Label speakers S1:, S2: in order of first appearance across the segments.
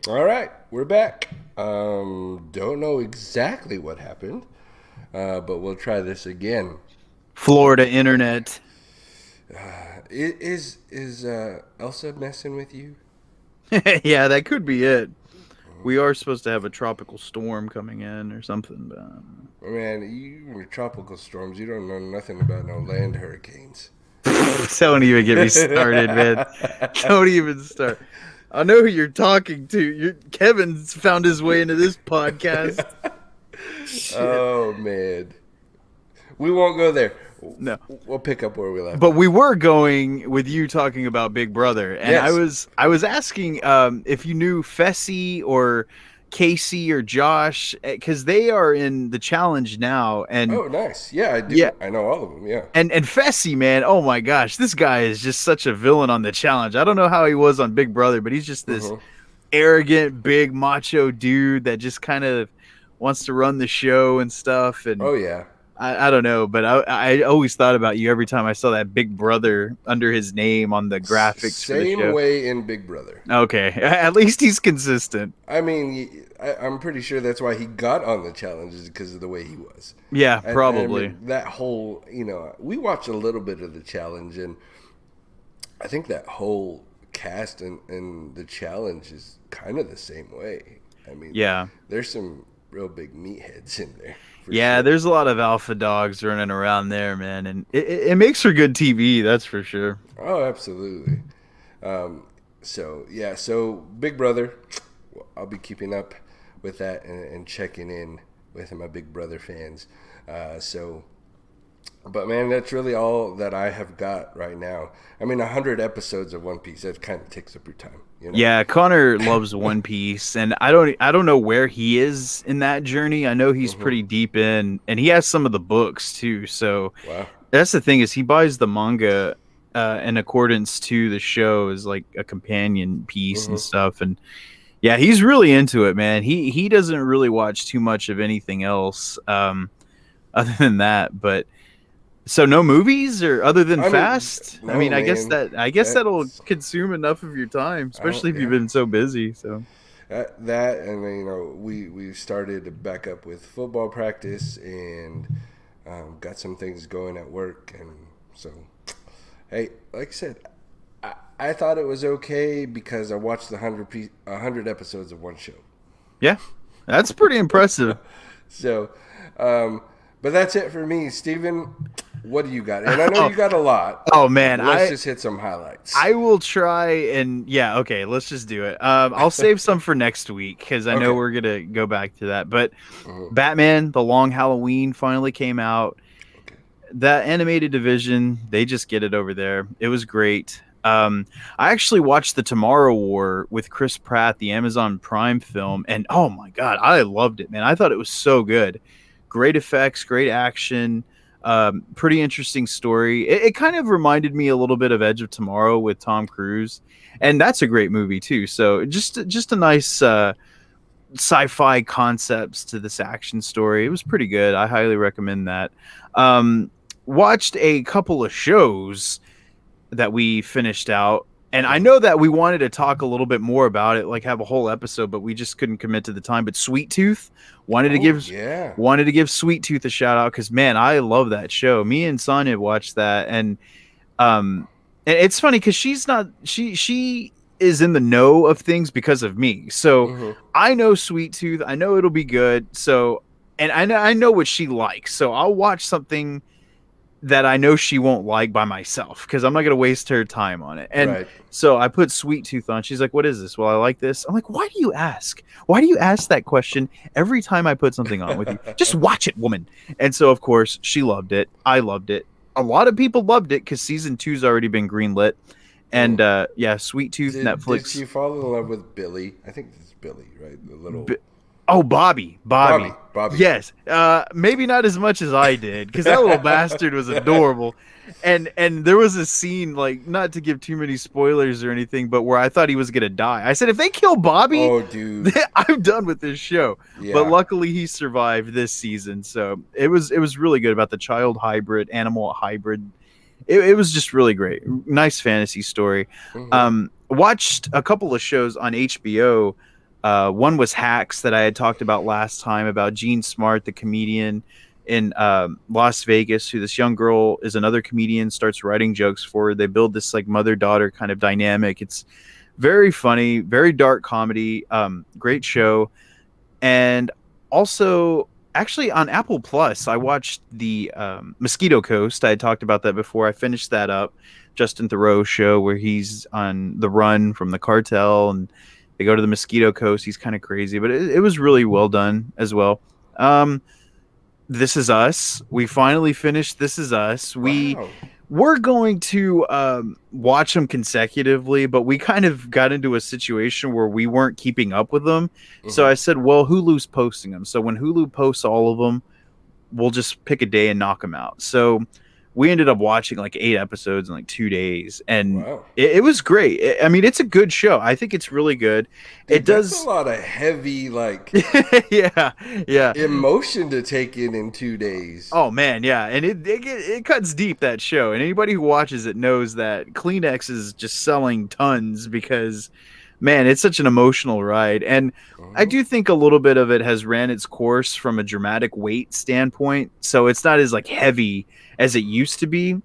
S1: All right, we're back. Don't know exactly what happened, but we'll try this again.
S2: Florida internet.
S1: Is Elsa messing with you?
S2: Yeah, that could be it. We are supposed to have a tropical storm coming in or something. But,
S1: Man, you and your tropical storms, you don't know nothing about no land hurricanes.
S2: don't even get me started, man. Don't even start. I know who you're talking to. Kevin's found his way into this podcast. Shit.
S1: Oh man, we won't go there.
S2: No.
S1: We'll pick up where we left
S2: But
S1: off.
S2: we were going with you talking about Big Brother, and I
S1: Yes.
S2: was I was asking if you knew Fessy or Casey or Josh because they are in the challenge now, and
S1: Oh, nice. Yeah, I
S2: yeah,
S1: do. I know all of them. Yeah.
S2: and Fessy, man, oh my gosh, this guy is just such a villain on the challenge. I don't know how he was on Big Brother, but he's just this
S1: hmm
S2: arrogant, big macho dude that just kind of wants to run the show and stuff. And
S1: Oh yeah.
S2: I don't know, but I always thought about you every time I saw that Big Brother under his name on the graphics for the
S1: Same
S2: show.
S1: way in Big Brother.
S2: Okay, at least he's consistent.
S1: I mean, I'm pretty sure that's why he got on the challenges because of the way he was.
S2: Yeah,
S1: And I
S2: probably.
S1: mean, that whole, we watched a little bit of the challenge, and I think that whole cast and the challenge is kind of the same way. I mean,
S2: Yeah.
S1: there's some real big meatheads in there for
S2: Yeah,
S1: sure.
S2: there's a lot of alpha dogs running around there, man, and it makes for good TV, that's for sure.
S1: Oh, absolutely. So Big Brother, I'll be keeping up with that and checking in with my Big Brother fans. So, but man, that's really all that I have got right now. I mean, 100 episodes of One Piece, that kind of takes up your time, you know?
S2: Yeah, Connor loves One Piece, and I don't know where he is in that journey. I know he's
S1: hmm
S2: pretty deep in, and he has some of the books too. So
S1: Wow.
S2: that's the thing is he buys the manga in accordance to the show as like a companion piece and
S1: hmm
S2: stuff. And yeah, he's really into it, man. He doesn't really watch too much of anything else other than that, but. So no movies or other than
S1: I mean,
S2: Fast? I
S1: no,
S2: mean,
S1: man.
S2: I guess that'll
S1: That's,
S2: consume enough of your time,
S1: I don't,
S2: especially if you've
S1: yeah.
S2: been so busy. So
S1: That and we started to back up with football practice and got some things going at work, and so hey, like I said, I thought it was okay because I watched the 100 episodes of one show.
S2: yeah, that's pretty impressive.
S1: So, um, but that's it for me, Steven. What do you got? And I know
S2: Oh,
S1: you got a lot.
S2: oh man,
S1: Let's just hit some highlights.
S2: I will try and yeah, okay, let's just do it. I'll save some for next week because I know
S1: Okay.
S2: we're gonna go back to that. But
S1: Mhm.
S2: Batman: The Long Halloween finally came out.
S1: Okay.
S2: That animated division, they just get it over there. It was great. I actually watched the Tomorrow War with Chris Pratt, the Amazon Prime film, and oh my god, I loved it, man. I thought it was so good. Great effects, great action, pretty interesting story. It kind of reminded me a little bit of Edge of Tomorrow with Tom Cruise, and that's a great movie too. So just a nice sci-fi concepts to this action story. It was pretty good. I highly recommend that. Um, Watched a couple of shows that we finished out. And I know that we wanted to talk a little bit more about it, like have a whole episode, but we just couldn't commit to the time. But Sweet Tooth wanted to
S1: Oh
S2: give
S1: yeah.
S2: wanted to give Sweet Tooth a shout out because man, I love that show. Me and Sonia watched that, um, and it's funny because she is in the know of things because of me. So
S1: hmm
S2: I know Sweet Tooth. I know it'll be good. So and I know what she likes. So I'll watch something that I know she won't like by myself because I'm not going to waste her time on it. And
S1: Right.
S2: so I put Sweet Tooth on. She's like, "What is this?" Well, I like this. I'm like, "Why do you ask? Why do you ask that question every time I put something on with you? Just watch it, woman." And so, of course, she loved it. I loved it. A lot of people loved it because season two's already been greenlit. And
S1: Mm.
S2: yeah, Sweet Tooth
S1: Did
S2: Netflix.
S1: she fall in love with Billy? I think it's Billy, right? The little
S2: B- Oh, Bobby,
S1: Bobby.
S2: Bobby.
S1: Bobby.
S2: Yes. Maybe not as much as I did because that little bastard was adorable. And there was a scene, like, not to give too many spoilers or anything, but where I thought he was gonna die. I said, if they kill Bobby,
S1: Oh, dude.
S2: I'm done with this show. But
S1: Yeah.
S2: luckily, he survived this season, so it was really good about the child hybrid, animal hybrid. It was just really great. Nice fantasy story.
S1: hmm
S2: Watched a couple of shows on HBO. One was Hacks that I had talked about last time about Gene Smart, the comedian in Las Vegas, who this young girl is another comedian, starts writing jokes for her. They build this like mother-daughter kind of dynamic. It's very funny, very dark comedy, great show. And also, actually, on Apple Plus, I watched the Mosquito Coast. I had talked about that before. I finished that up. Justin Theroux show where he's on the run from the cartel and they go to the Mosquito Coast. He's kind of crazy, but it was really well done as well. This Is Us. We finally finished This Is Us.
S1: Wow.
S2: We're going to watch them consecutively, but we kind of got into a situation where we weren't keeping up with them. Mm-hmm. So I said, well, Hulu's posting them. So when Hulu posts all of them, we'll just pick a day and knock them out. So we ended up watching like 8 episodes in like 2 days, and
S1: wow.
S2: it was great. I mean, it's a good show. I think it's really good.
S1: Dude,
S2: it does
S1: a lot of heavy, like,
S2: yeah,
S1: emotion to take in 2 days.
S2: Oh man, yeah, and it cuts deep, that show, and anybody who watches it knows that Kleenex is just selling tons because, man, it's such an emotional ride. And I do think a little bit of it has ran its course from a dramatic weight standpoint, so it's not as like heavy as it used to be,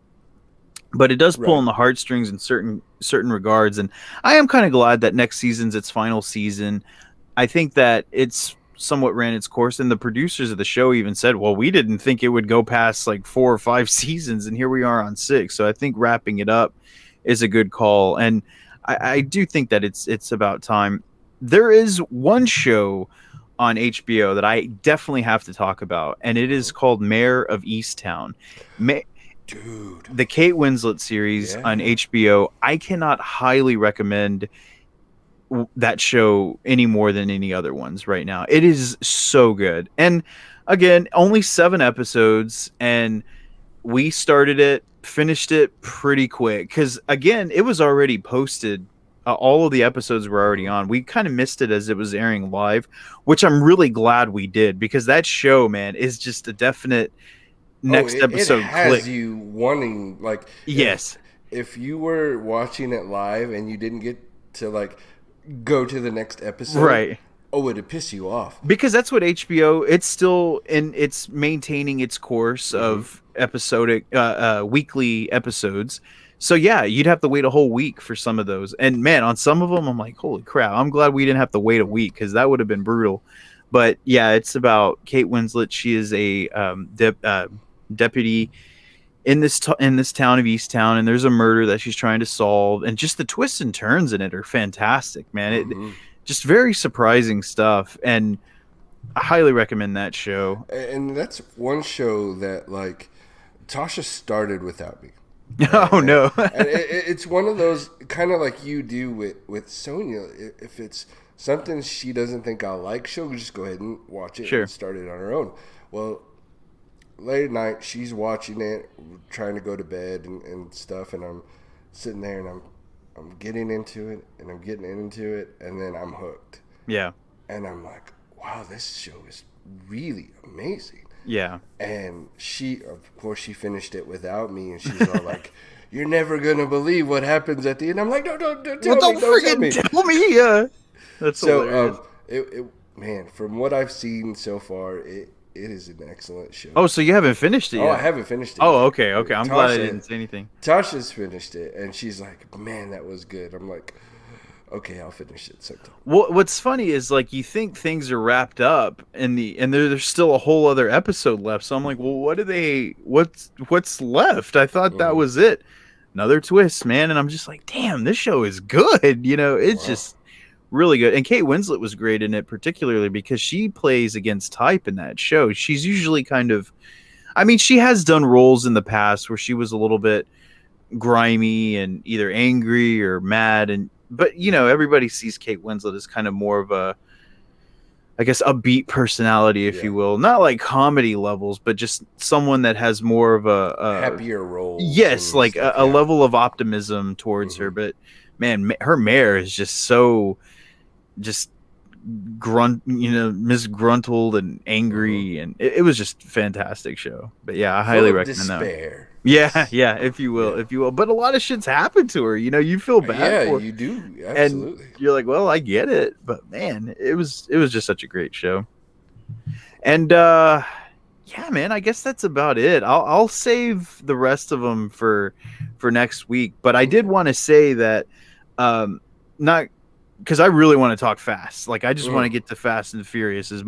S2: but it does pull on the heartstrings in certain regards. And I am kind of glad that next season's its final season. I think that it's somewhat ran its course, and the producers of the show even said, well, we didn't think it would go past like 4 or 5 seasons, and here we are on 6. So I think wrapping it up is a good call, and I do think that it's about time. There is one show on HBO that I definitely have to talk about, and it is called Mayor of Easttown.
S1: Dude,
S2: the Kate Winslet series on HBO. I cannot highly recommend that show any more than any other ones right now. It is so good. And again, only 7 episodes, and we started it, finished it pretty quick because again, it was already posted. All of the episodes were already on. We kind of missed it as it was airing live, which I'm really glad we did, because that show, man, is just a definite next episode.
S1: It has you wanting, like,
S2: yes.
S1: If you were watching it live and you didn't get to like go to the next episode,
S2: right?
S1: Oh, it'd piss you off,
S2: because that's what HBO. It's still it's maintaining its course of episodic, weekly episodes. So yeah, you'd have to wait a whole week for some of those. And man, on some of them, I'm like, holy crap! I'm glad we didn't have to wait a week, because that would have been brutal. But yeah, it's about Kate Winslet. She is a deputy in this town of Easttown, and there's a murder that she's trying to solve, and just the twists and turns in it are fantastic, man. It just very surprising stuff, and I highly recommend that show.
S1: And that's one show that, like, Tasha started without me.
S2: Oh, no.
S1: And it's one of those, kind of like you do with Sonia. If it's something she doesn't think I'll like, she'll just go ahead and watch it and start it on her own. Well, late at night, she's watching it, trying to go to bed and stuff, and I'm sitting there and I'm getting into it, and I'm getting into it, and then I'm hooked.
S2: Yeah.
S1: And I'm like, wow, this show is really amazing.
S2: Yeah.
S1: And of course, she finished it without me, and she's all like, you're never going to believe what happens at the end. I'm like, no, don't tell me.
S2: Tell me. Yeah. That's
S1: so, man, from what I've seen so far, it is an excellent show.
S2: Oh, so you haven't finished it yet?
S1: Oh, I haven't finished it
S2: yet.
S1: Oh,
S2: okay. I'm glad I didn't say anything.
S1: Tasha's finished it, and she's like, man, that was good. I'm like, okay, I'll finish it sometime.
S2: Well, what's funny is, like, you think things are wrapped up and there's still a whole other episode left. So I'm like, well, what's left? I thought that was it. Another twist, man. And I'm just like, damn, this show is good. You know, it's just really good. And Kate Winslet was great in it, particularly because she plays against type in that show. She's usually kind of, I mean, she has done roles in the past where she was a little bit grimy and either angry or mad, but you know, everybody sees Kate Winslet as kind of more of a, I guess, upbeat personality, if you will, not like comedy levels, but just someone that has more of a
S1: happier role.
S2: Yes, like a level of optimism towards her. But man, her mayor is just so just Miss Gruntled and
S1: Hmm.
S2: angry, and it was just a fantastic show. But yeah, I
S1: Full
S2: highly
S1: of
S2: recommend that one.
S1: despair.
S2: Yeah,
S1: Yes.
S2: yeah, if you will,
S1: Yeah.
S2: if you will. But a lot of shit's happened to her. You feel bad
S1: Yeah,
S2: for her.
S1: you do.
S2: And
S1: Absolutely.
S2: you're like, well, I get it, but man, it was just such a great show. And yeah, man, I guess that's about it. I'll save the rest of them for next week. But I did
S1: Okay.
S2: want to say that um not because I really want to talk fast. Like I just want to
S1: Mm.
S2: get to Fast and Furious as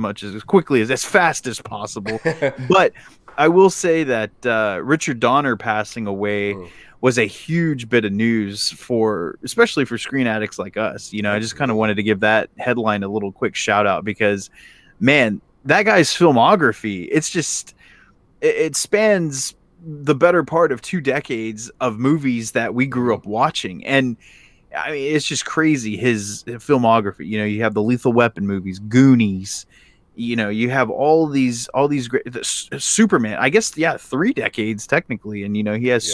S2: quickly as fast as possible. But I will say that Richard Donner passing away
S1: Mm.
S2: was a huge bit of news for especially for screen addicts like us. I just kind of
S1: Absolutely.
S2: wanted to give that headline a little quick shout out because man, that guy's filmography, it's just it spans the better part of 2 decades of movies that we grew
S1: Hmm.
S2: up watching. And I mean, it's just crazy his filmography. You have the Lethal Weapon movies, Goonies. You have all these great Superman. I guess yeah, 3 decades technically, and he has
S1: Yep.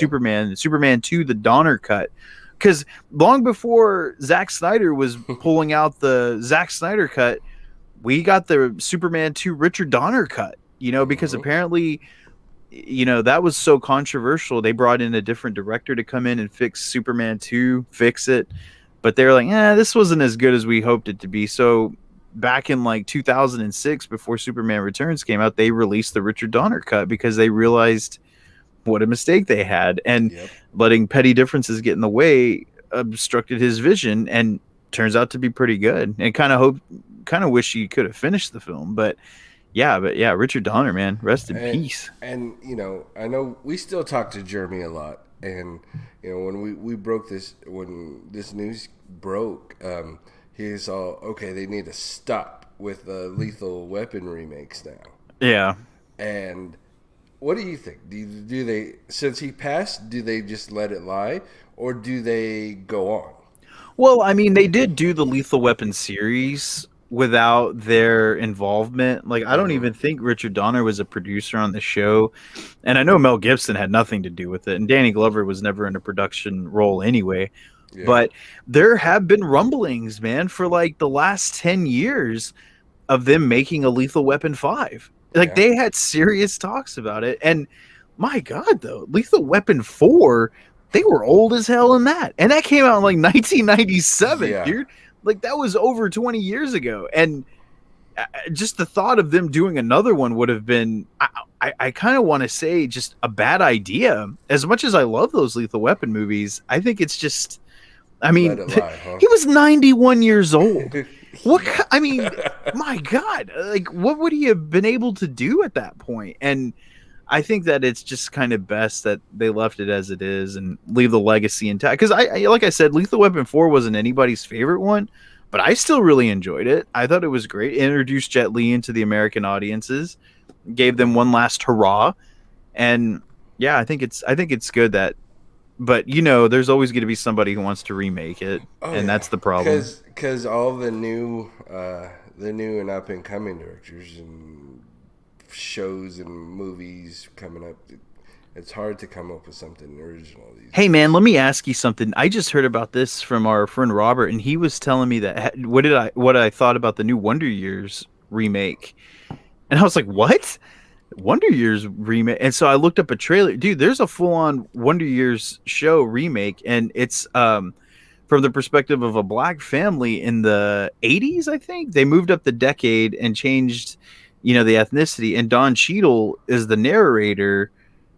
S2: Superman 2, the Donner cut. Because long before Zack Snyder was pulling out the Zack Snyder cut, we got the Superman 2 Richard Donner cut. Because
S1: Hmm.
S2: apparently that was so controversial. They brought in a different director to come in and fix Superman 2, fix it. But they're like, this wasn't as good as we hoped it to be. So back in like 2006, before Superman Returns came out, they released the Richard Donner cut because they realized what a mistake they had. And
S1: Yep.
S2: letting petty differences get in the way obstructed his vision and turns out to be pretty good. And kind of wish he could have finished the film. But yeah, Richard Donner, man, rest in
S1: And
S2: peace.
S1: I know we still talk to Jeremy a lot, and when we broke this when this news broke, he's all okay. They need to stop with the Lethal Weapon remakes now.
S2: Yeah.
S1: And what do you think? Do they, since he passed, do they just let it lie, or do they go on?
S2: Well, I mean, they did do the Lethal Weapon series without their involvement. Like, I don't
S1: Hmm.
S2: even think Richard Donner was a producer on the show. And I know Mel Gibson had nothing to do with it. And Danny Glover was never in a production role anyway.
S1: Yeah.
S2: But there have been rumblings, man, for like the last 10 years of them making a Lethal Weapon 5. Like,
S1: Yeah.
S2: they had serious talks about it. And my God, though, Lethal Weapon 4, they were old as hell in that. And that came out in like 1997,
S1: Yeah.
S2: dude. Like, that was over 20 years ago. And just the thought of them doing another one would have been, I kind of want to say, just a bad idea. As much as I love those Lethal Weapon movies, I think it's just, I
S1: Let
S2: mean,
S1: it lie, huh?
S2: he was 91 years old.
S1: Yeah.
S2: I mean, my God, like, what would he have been able to do at that point? And I think that it's just kind of best that they left it as it is and leave the legacy intact. Because like I said, Lethal Weapon 4 wasn't anybody's favorite one, but I still really enjoyed it. I thought it was great. It introduced Jet Li into the American audiences, gave them one last hurrah, and yeah, I think it's good that. But there's always going to be somebody who wants to remake it,
S1: Oh
S2: and
S1: yeah,
S2: that's the problem.
S1: because all the new and up and coming directors and shows and movies coming up, it's hard to come up with something original these
S2: Hey man,
S1: days.
S2: let me ask you something. I just heard about this from our friend Robert, and he was telling me that what I thought about the new Wonder Years remake, and I was like, "What? Wonder Years remake?" And so I looked up a trailer. Dude, there's a full on Wonder Years show remake, and it's from the perspective of a black family in the 80s. I think they moved up the decade and changed, the ethnicity. And Don Cheadle is the narrator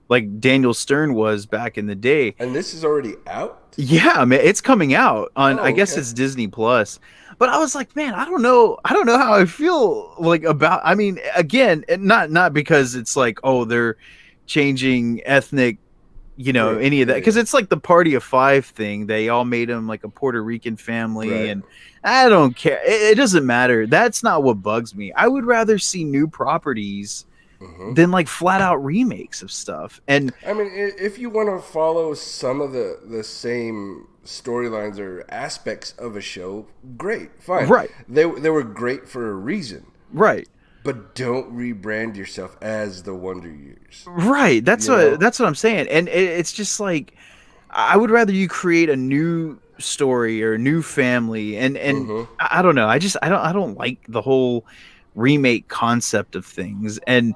S2: like Daniel Stern was back in the day.
S1: And this is already out.
S2: Yeah, man, it's coming out on I
S1: Oh,
S2: guess
S1: okay.
S2: it's Disney Plus. But I was like, man, I don't know how I feel like about I mean, again, not because it's like, oh, they're changing ethnic,
S1: Right.
S2: any of that
S1: Yeah.
S2: because
S1: Yeah.
S2: it's like the Party of Five thing. They all made him like a Puerto Rican family
S1: Right.
S2: and I don't care. It doesn't matter. That's not what bugs me. I would rather see new properties
S1: Hmm.
S2: than like flat out remakes of stuff. And
S1: I mean, if you want to follow some of the same storylines or aspects of a show, great, fine.
S2: right,
S1: They were great for a reason.
S2: right.
S1: But don't rebrand yourself as the Wonder Years.
S2: Right. That's
S1: You
S2: what
S1: know?
S2: that's what I'm saying. And it's just like I would rather you create a new story or new family, and
S1: Mm-hmm.
S2: I don't know. I don't like the whole remake concept of things. And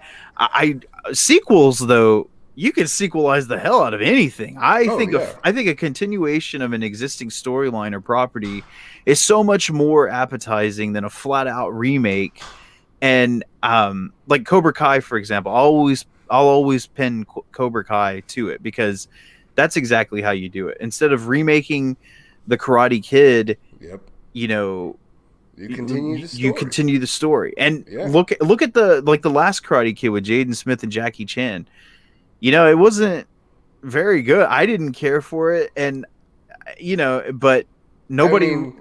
S2: sequels though, you can sequelize the hell out of anything.
S1: Oh yeah.
S2: I think a continuation of an existing storyline or property is so much more appetizing than a flat out remake. And like Cobra Kai, for example, I'll always pin Cobra Kai to it, because that's exactly how you do it. Instead of remaking the Karate Kid,
S1: Yep.
S2: you know,
S1: You continue the
S2: you
S1: story.
S2: continue the story. And
S1: Yeah.
S2: look at the last Karate Kid with Jaden Smith and Jackie Chan. You know, it wasn't very good. I didn't care for it, and but
S1: I
S2: nobody.
S1: mean,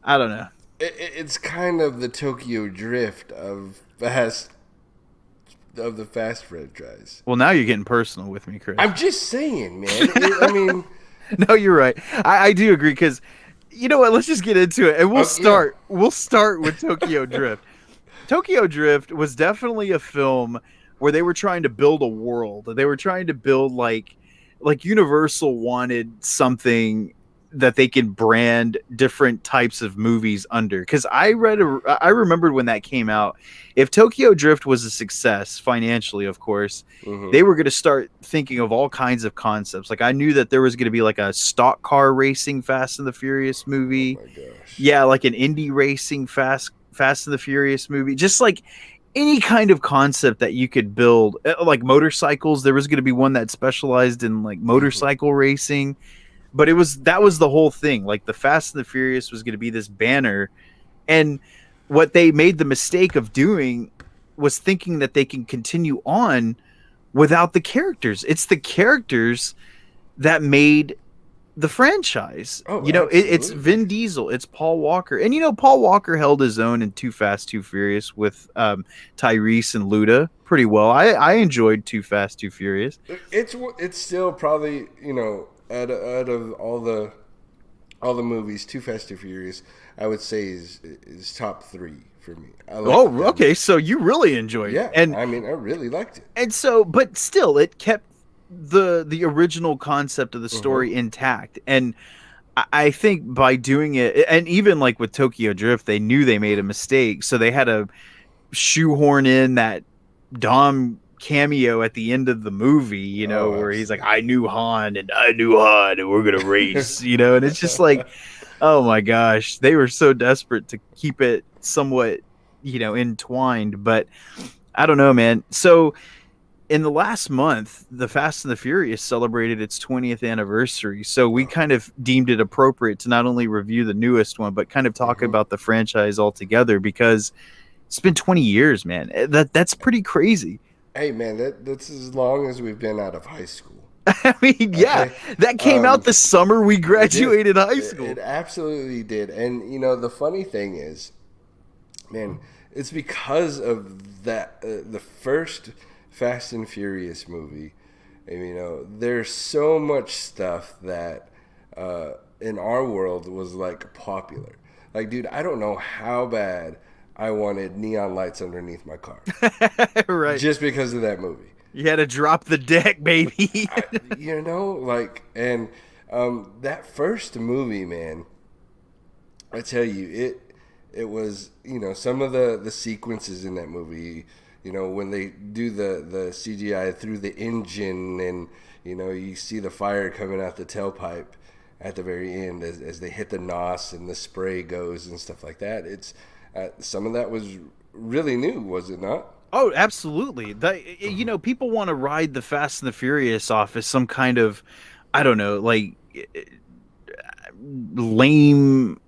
S2: I don't know.
S1: it's kind of the Tokyo Drift of the Fast franchise.
S2: Well, now you're getting personal with me, Chris.
S1: I'm just saying, man. I mean,
S2: No, you're right. I do agree, because you know what? Let's just get into it, and we'll
S1: yeah.
S2: start. We'll start with Tokyo Drift. Tokyo Drift was definitely a film where they were trying to build a world. They were trying to build like Universal wanted something that they could brand different types of movies under. Because I remembered when that came out. If Tokyo Drift was a success financially, of course,
S1: Hmm.
S2: they were going to start thinking of all kinds of concepts. Like I knew that there was going to be like a stock car racing Fast and the Furious
S1: Oh
S2: movie.
S1: my gosh.
S2: Yeah, like an indie racing Fast and the Furious movie. Just like any kind of concept that you could build, like motorcycles. There was going to be one that specialized in like
S1: Hmm.
S2: motorcycle racing, but that was the whole thing. Like the Fast and the Furious was going to be this banner, and what they made the mistake of doing was thinking that they can continue on without the characters. It's the characters that made the franchise.
S1: Oh,
S2: It's
S1: absolutely.
S2: Vin Diesel, it's Paul Walker, and Paul Walker held his own in Too Fast, Too Furious with Tyrese and Luda pretty well. I enjoyed Too Fast, Too Furious.
S1: It's still probably out of all the movies, Too Fast Too Furious, I would say is top three for me. I like
S2: Oh,
S1: them.
S2: okay, so you really enjoyed it,
S1: Yeah, I mean, I really liked it.
S2: and so, but still, it kept the original concept of the
S1: Hmm.
S2: story intact. And I think by doing it, and even like with Tokyo Drift, they knew they made a mistake, so they had to shoehorn in that Dom cameo at the end of the movie,
S1: Oh,
S2: where he's like,
S1: absolutely.
S2: I knew Han and I knew Han and we're gonna race, and it's just like, oh my gosh, they were so desperate to keep it somewhat, entwined. But I don't know, man. So in the last month, the Fast and the Furious celebrated its 20th anniversary. So we kind of deemed it appropriate to not only review the newest one, but kind of talk
S1: Hmm.
S2: about the franchise altogether, because it's been 20 years, man. That's pretty crazy.
S1: Hey, man, that's as long as we've been out of high school.
S2: I mean, yeah,
S1: Okay,
S2: that came out
S1: um,
S2: the summer we
S1: it did.
S2: graduated high
S1: It
S2: school.
S1: absolutely did. And the funny thing is, man, it's because of that the first Fast and Furious movie. And, there's so much stuff that in our world was like popular. Like, dude, I don't know how bad I wanted neon lights underneath my car
S2: Right.
S1: just because of that movie.
S2: You had to drop the deck, baby.
S1: Like, and that first movie, man, I tell you, it was, some of the sequences in that movie, when they do the CGI through the engine, and you see the fire coming out the tailpipe at the very end as they hit the nos and the spray goes and stuff like that. It's some of that was really new, was it not?
S2: Oh, absolutely. People want to ride the Fast and the Furious off as some kind of, I don't know, like lame,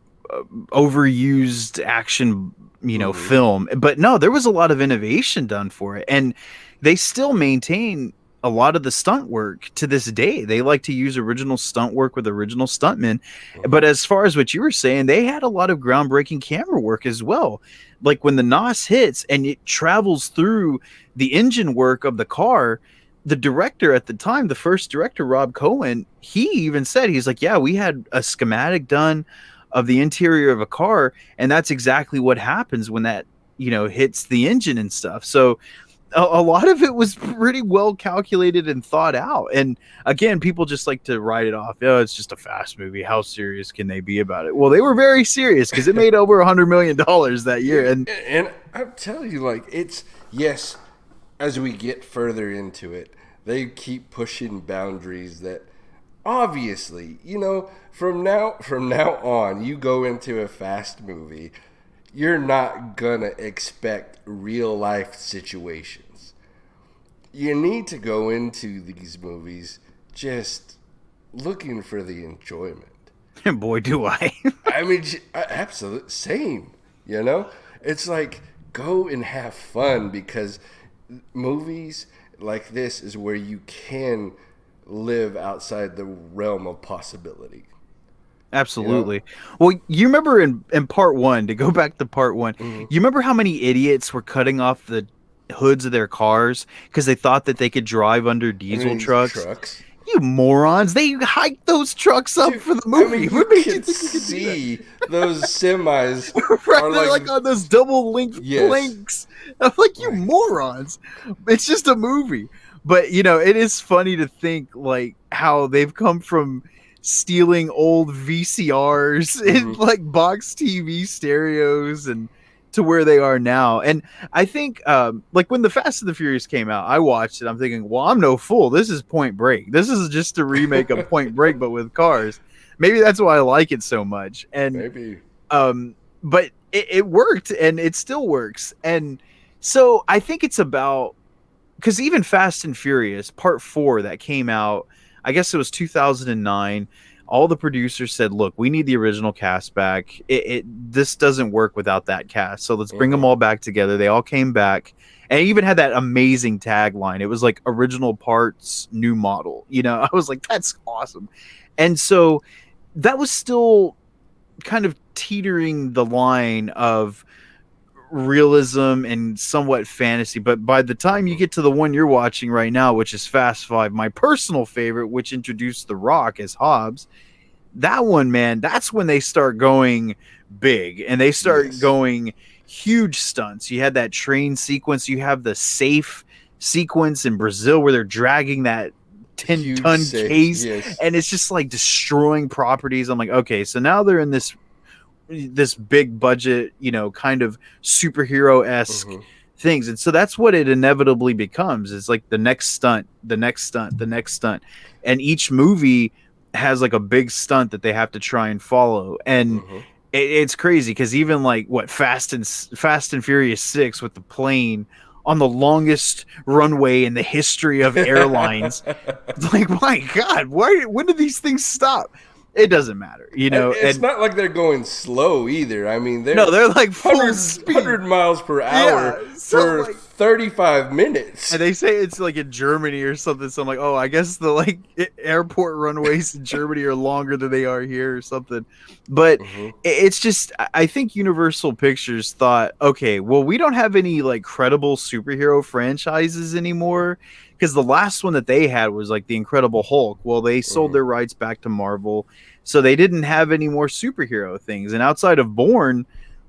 S2: overused action,
S1: Hmm.
S2: film. But no, there was a lot of innovation done for it, and they still maintain a lot of the stunt work to this day. They like to use original stunt work with original stuntmen.
S1: Hmm.
S2: But as far as what you were saying, they had a lot of groundbreaking camera work as well. Like when the NOS hits and it travels through the engine work of the car, the director at the time, the first director, Rob Cohen, he even said, he's like, yeah, we had a schematic done of the interior of a car, and that's exactly what happens when that hits the engine and stuff. So a lot of it was pretty well calculated and thought out. And again, people just like to write it off. Oh, it's just a Fast movie. How serious can they be about it? Well, they were very serious because it made over $100 million that year.
S1: And I'm telling you, like, it's, yes, as we get further into it, they keep pushing boundaries that obviously, you know, from now on, you go into a Fast movie, you're not gonna expect real life situations. You need to go into these movies just looking for the enjoyment.
S2: And boy, do I.
S1: I mean, absolute same. You know, it's like go and have fun, because movies like this is where you can live outside the realm of possibility.
S2: Absolutely. Well, you remember in part one, to go back to part one, you remember how many idiots were cutting off the hoods of their cars because they thought that they could drive under diesel trucks? You morons! They hiked those trucks up for the movie.
S1: I mean,
S2: what made you
S1: can
S2: think you could
S1: see those semis
S2: right,
S1: are
S2: they're like on those double length planks. I'm like, you morons! It's just a movie. But you know, it is funny to think like how they've come from stealing old VCRs and like box TV stereos and to where they are now. And I think like when the Fast and the Furious came out, I watched it. I'm thinking, well, I'm no fool. This is Point Break. This is just a remake of Point Break, but with cars. Maybe that's why I like it so much. And
S1: maybe,
S2: but it worked, and it still works. And so I think it's about, because even Fast and Furious Part 4 that came out, I guess it was 2009. All the producers said, look, we need the original cast back. This doesn't work without that cast. So let's bring them all back together. They all came back. And it even had that amazing tagline. It was like original parts, new model. You know, I was like, that's awesome. And so that was still kind of teetering the line of realism and somewhat fantasy, but by the time you get to the one you're watching right now, which is Fast 5, my personal favorite, which introduced The Rock as Hobbs, that one, man, that's when they start going big and they start going huge stunts. You had that train sequence, you have the safe sequence in Brazil where they're dragging that 10-ton case, and it's just like destroying properties. I'm like, okay, so now they're in this big budget, you know, kind of superhero-esque things. And so that's what it inevitably becomes. It's like the next stunt, the next stunt, the next stunt. And each movie has like a big stunt that they have to try and follow. And it's crazy because even like what Fast and Furious 6 with the plane on the longest runway in the history of airlines. It's like, my God, when did these things stop? It doesn't matter, you know.
S1: It's not like they're going slow either. I mean, they're
S2: like full speed.
S1: 100 miles per hour for like 35 minutes.
S2: And they say it's like in Germany or something. So I'm like, oh, I guess the like airport runways in Germany are longer than they are here or something. But it's just, I think Universal Pictures thought, okay, well, we don't have any like credible superhero franchises anymore. Because the last one that they had was like the Incredible Hulk. Well, they sold their rights back to Marvel, so they didn't have any more superhero things. And outside of Bourne,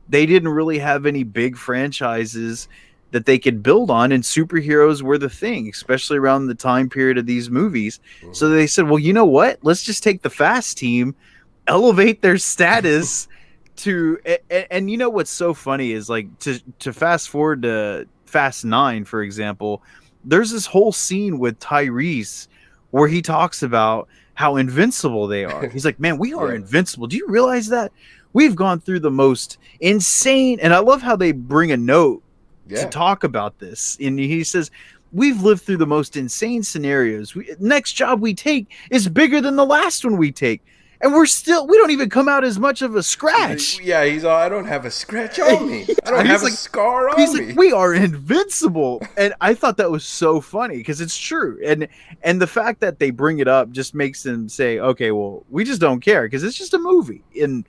S2: they didn't really have any big franchises that they could build on. And superheroes were the thing, especially around the time period of these movies. So they said, well, you know what? Let's just take the Fast team, elevate their status to. And you know what's so funny is like to fast forward to Fast 9, for example. There's this whole scene with Tyrese where he talks about how invincible they are. He's like, man, we are invincible. Do you realize that? We've gone through the most insane. And I love how they bring a note to talk about this. And he says, we've lived through the most insane scenarios. Next job we take is bigger than the last one we take. And we don't even come out as much of a scratch.
S1: Yeah, he's all, I don't have a scratch on me. I don't have a scar on me.
S2: He's like, we are invincible. And I thought that was so funny because it's true. And the fact that they bring it up just makes them say, okay, well, we just don't care because it's just a movie. And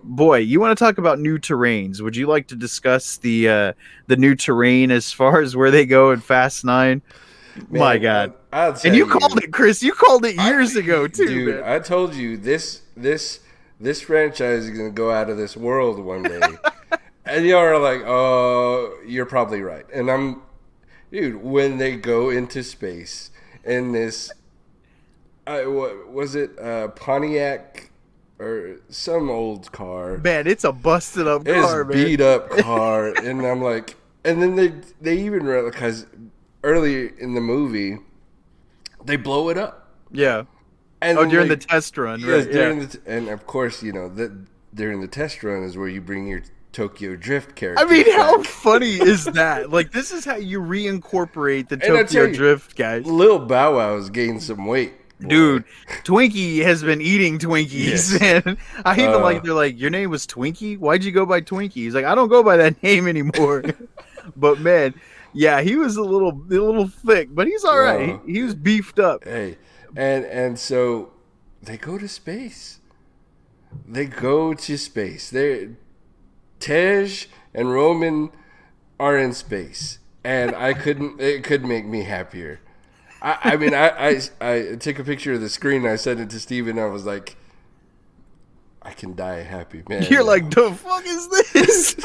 S2: boy, you want to talk about new terrains. Would you like to discuss the new terrain as far as where they go in Fast 9? Man, my God. And you called it, Chris. You called it years ago, too.
S1: Dude,
S2: man.
S1: I told you this franchise is going to go out of this world one day. And y'all are like, oh, you're probably right. And dude, when they go into space in this, what was it, Pontiac or some old car?
S2: Man, it's a busted up
S1: It's
S2: car, man.
S1: beat up car, and I'm like, and then they even because early in the movie they blow it up.
S2: Yeah.
S1: And
S2: during the test run,
S1: yes,
S2: right?
S1: during
S2: Yeah.
S1: and of course, during the test run is where you bring your Tokyo Drift character.
S2: I mean, how funny is that? Like, this is how you reincorporate the
S1: And I
S2: Tokyo
S1: tell you,
S2: Drift guys.
S1: Lil Bow Wow's gained some weight, boy.
S2: Dude, Twinkie has been eating Twinkies,
S1: Yes.
S2: man. I even they're like, your name was Twinkie? Why'd you go by Twinkie? He's like, I don't go by that name anymore. But man, yeah, he was a little thick, but he's all right. He was beefed up.
S1: Hey, and so they go to space. They go to space. Tej and Roman are in space, and it could make me happier. I mean, I took a picture of the screen and I sent it to Steven. I was like, I can die happy, man.
S2: You're like, the fuck is this?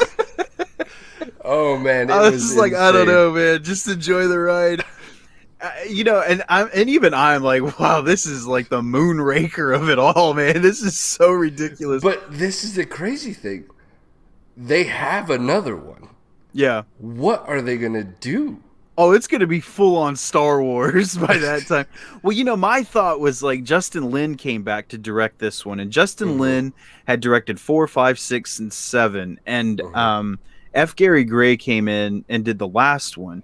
S1: Oh man,
S2: I was just like, I don't know, man. Just enjoy the ride. And even I'm like, wow, this is like the Moonraker of it all, man. This is so ridiculous.
S1: But this is the crazy thing. They have another one.
S2: Yeah.
S1: What are they gonna do?
S2: Oh, it's going to be full on Star Wars by that time. Well, my thought was like Justin Lin came back to direct this one, and Justin Lin had directed 4, 5, 6, and 7, and F. Gary Gray came in and did the last one.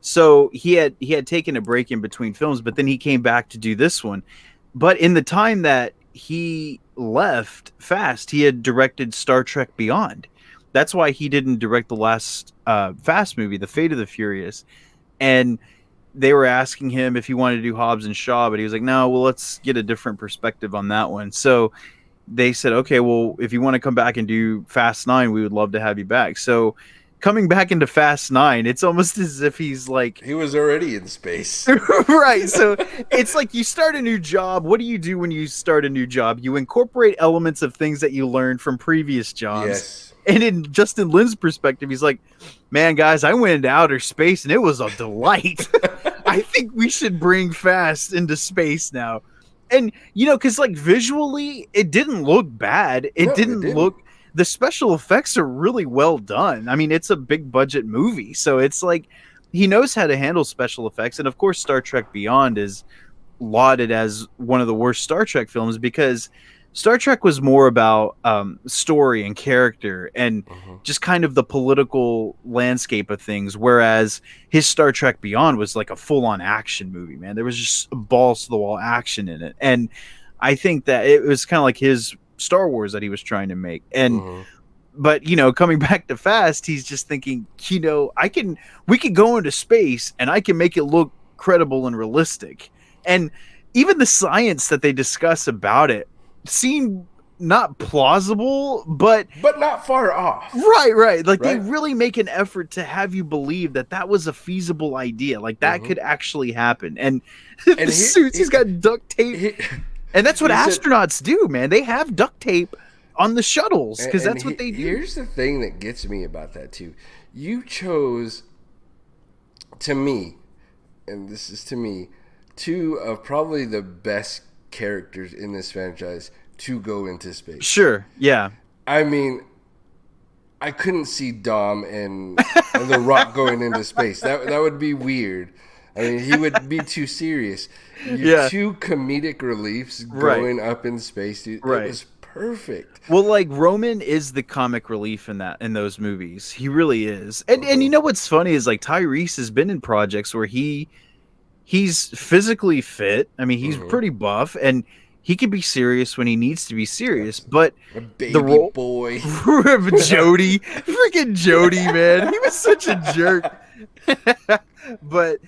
S2: So he had taken a break in between films, but then he came back to do this one. But in the time that he left Fast, he had directed Star Trek Beyond. That's why he didn't direct the last Fast movie, The Fate of the Furious. And they were asking him if he wanted to do Hobbs and Shaw, but he was like, no, well, let's get a different perspective on that one. So they said, okay, well, if you want to come back and do Fast 9, we would love to have you back. So coming back into Fast 9, it's almost as if he's like...
S1: He was already in space.
S2: Right. So it's like you start a new job. What do you do when you start a new job? You incorporate elements of things that you learned from previous jobs.
S1: Yes.
S2: And in Justin Lin's perspective, he's like, man, guys, I went into outer space and it was a delight. I think we should bring Fast into space now. And, because like visually, it didn't look bad. It didn't look... The special effects are really well done. I mean, it's a big budget movie. So it's like he knows how to handle special effects. And of course, Star Trek Beyond is lauded as one of the worst Star Trek films because Star Trek was more about story and character and just kind of the political landscape of things. Whereas his Star Trek Beyond was like a full on action movie, man. There was just balls to the wall action in it. And I think that it was kind of like his Star Wars that he was trying to make. And but coming back to Fast, he's just thinking, we could go into space and I can make it look credible and realistic. And even the science that they discuss about it seemed not plausible, but
S1: not far off.
S2: Right. Like they really make an effort to have you believe that was a feasible idea. Like that could actually happen. And the suits, he's got duct tape. And that's what astronauts do, man. They have duct tape on the shuttles because that's what they do.
S1: Here's the thing that gets me about that too. You chose, to me, and this is to me, two of probably the best characters in this franchise to go into space.
S2: Sure, yeah.
S1: I mean, I couldn't see Dom and The Rock going into space. That would be weird. I mean, he would be too serious. Two comedic reliefs going up in space, dude. It was perfect.
S2: Well, like Roman is the comic relief in those movies. He really is. And what's funny is like Tyrese has been in projects where he's physically fit. I mean, he's pretty buff and he can be serious when he needs to be serious, but
S1: a baby boy.
S2: Jody, freaking Jody, man. He was such a jerk. But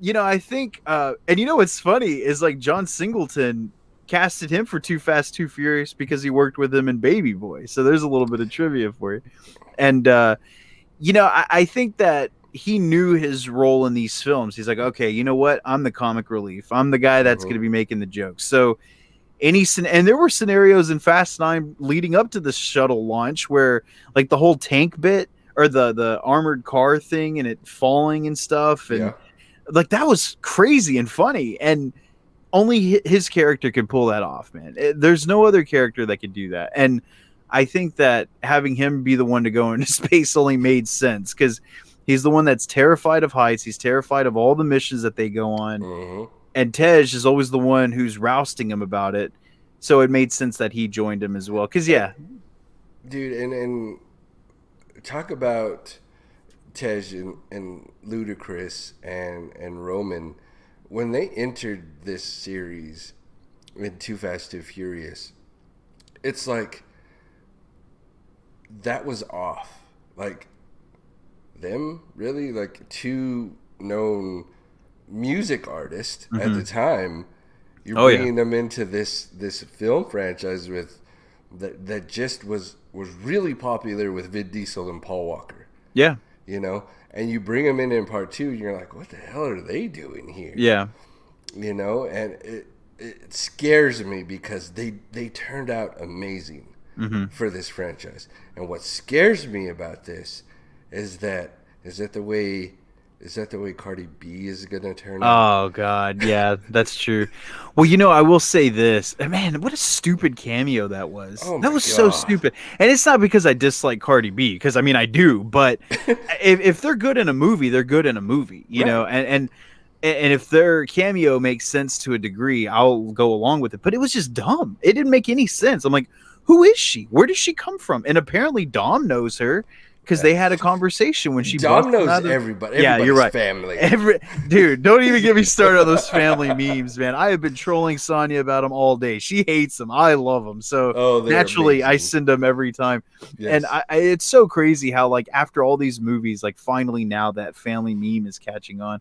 S2: I think, and what's funny is like John Singleton casted him for Too Fast, Too Furious because he worked with him in Baby Boy. So there's a little bit of trivia for you. And, I think that he knew his role in these films. He's like, okay, you know what? I'm the comic relief. I'm the guy that's going to be making the jokes. So and there were scenarios in Fast 9 leading up to the shuttle launch where like the whole tank bit or the armored car thing and it falling and stuff, and
S1: Yeah.
S2: like that was crazy and funny, and only his character could pull that off, man. There's no other character that could do that, and I think that having him be the one to go into space only made sense because he's the one that's terrified of heights. He's terrified of all the missions that they go on,
S1: Mm-hmm.
S2: and Tej is always the one who's rousting him about it. So it made sense that he joined him as well. Because yeah,
S1: Dude, and talk about Tej and Ludacris and Roman when they entered this series in Too Fast Too Furious. It's like that was off. Like them really like two known music artists at the time. You're
S2: Oh, yeah.
S1: bringing them into this film franchise with that just was really popular with Vin Diesel and Paul Walker.
S2: yeah,
S1: You know, and you bring them in part two, you're like, what the hell are they doing here?
S2: yeah.
S1: You know, and it scares me because they turned out amazing for this franchise. And what scares me about this is that the way Cardi B is gonna turn out.
S2: Oh God, yeah, that's true. Well, I will say this, man, what a stupid cameo that was.
S1: Oh
S2: That
S1: my
S2: was so
S1: God.
S2: stupid, and it's not because I dislike Cardi B, because I mean I do, but if they're good in a movie, they're good in a movie, know, and if their cameo makes sense to a degree, I'll go along with it. But it was just dumb. It didn't make any sense. I'm like, who is she? Where does she come from? And apparently Dom knows her because they had a conversation when she
S1: Dom
S2: busted
S1: knows
S2: out of-
S1: everybody.
S2: Yeah, you're right.
S1: Family.
S2: Dude, don't even get me started on those family memes, man. I have been trolling Sonya about them all day. She hates them. I love them. So
S1: Oh, they're
S2: naturally, I
S1: amazing.
S2: send them every time.
S1: Yes.
S2: And it's so crazy how, like, after all these movies, like, finally now that family meme is catching on.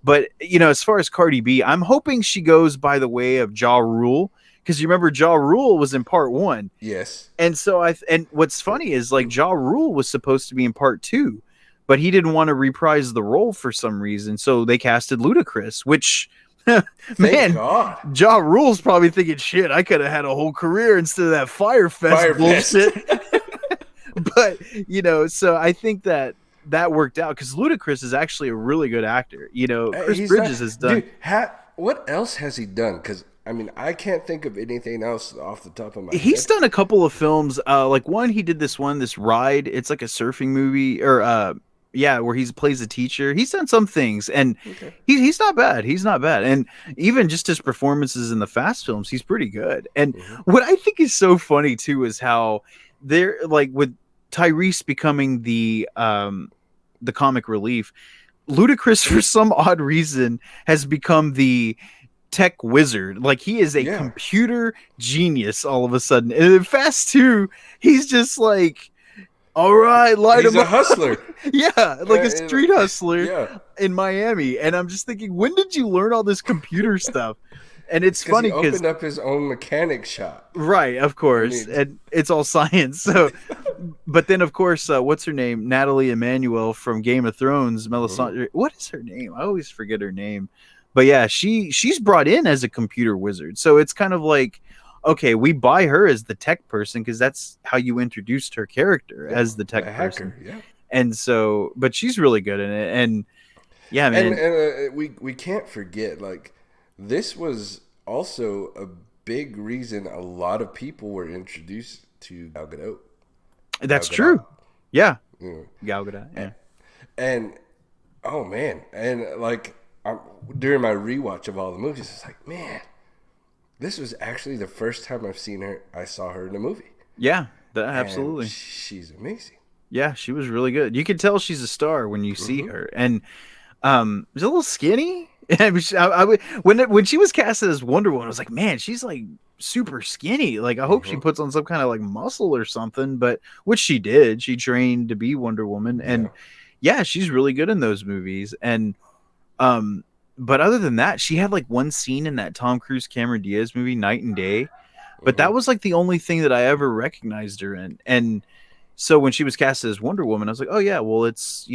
S2: But, as far as Cardi B, I'm hoping she goes by the way of Ja Rule. Because you remember Ja Rule was in part 1.
S1: Yes.
S2: And so and what's funny is like Ja Rule was supposed to be in part 2, but he didn't want to reprise the role for some reason. So they casted Ludacris, which
S1: Thank
S2: man,
S1: God.
S2: Ja Rule's probably thinking, shit, I could have had a whole career instead of that Fire Fest bullshit. But, so I think that worked out because Ludacris is actually a really good actor. Chris
S1: He's
S2: Bridges
S1: not-
S2: has done.
S1: Dude, what else has he done? Because I mean, I can't think of anything else off the top of my
S2: He's
S1: head.
S2: done a couple of films. Like one, he did this Ride. It's like a surfing movie, or where he plays a teacher. He's done some things, and he's not bad. He's not bad, and even just his performances in the Fast films, he's pretty good. And what I think is so funny too is how they're like with Tyrese becoming the comic relief. Ludacris, for some odd reason, has become the tech wizard. Like he is a computer genius all of a sudden. And in Fast 2, he's just like, all right, light
S1: He's
S2: him
S1: a
S2: up.
S1: hustler.
S2: Yeah, like a street hustler
S1: Yeah.
S2: in Miami. And I'm just thinking, when did you learn all this computer stuff? And it's funny
S1: He
S2: because
S1: opened up his own mechanic shop.
S2: right, of course, and it's all science. So, but then of course, what's her name? Natalie Emmanuel from Game of Thrones. Melisandre. What is her name? I always forget her name. But yeah, she's brought in as a computer wizard. So it's kind of like, okay, we buy her as the tech person because that's how you introduced her character as the tech person.
S1: Hacker, yeah.
S2: And so, but she's really good in it. And yeah, man.
S1: And we can't forget, like, this was also a big reason a lot of people were introduced to Gal Gadot.
S2: That's
S1: Gal Gadot.
S2: true. Yeah.
S1: Yeah.
S2: Gal Gadot. Yeah.
S1: And oh man, and like during my rewatch of all the movies, it's like, man, this was actually the first time I saw her in a movie.
S2: Yeah, absolutely.
S1: And she's amazing.
S2: Yeah, she was really good. You can tell she's a star when you see her. And she's a little skinny. When she was casted as Wonder Woman, I was like, man, she's like super skinny. Like, I hope she puts on some kind of like muscle or something. But which she did. She trained to be Wonder Woman, and yeah, she's really good in those movies. And but other than that, she had like one scene in that Tom Cruise Cameron Diaz movie, Night and Day. But that was like the only thing that I ever recognized her in. And so when she was casted as Wonder Woman, I was like, oh yeah, well, it's,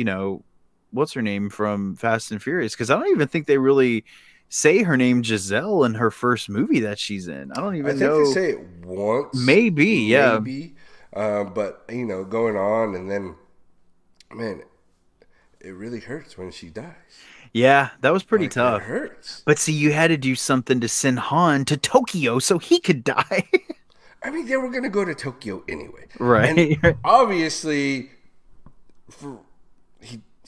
S2: what's her name from Fast and Furious? Because I don't even think they really say her name Giselle in her first movie that she's in. I don't even know.
S1: They say it once.
S2: Maybe, yeah.
S1: Maybe. But, going on, and then man, it really hurts when she dies.
S2: Yeah, that was pretty
S1: Like it
S2: tough.
S1: hurts.
S2: But see, you had to do something to send Han to Tokyo so he could die.
S1: I mean, they were gonna go to Tokyo anyway, and
S2: Right.
S1: obviously, for,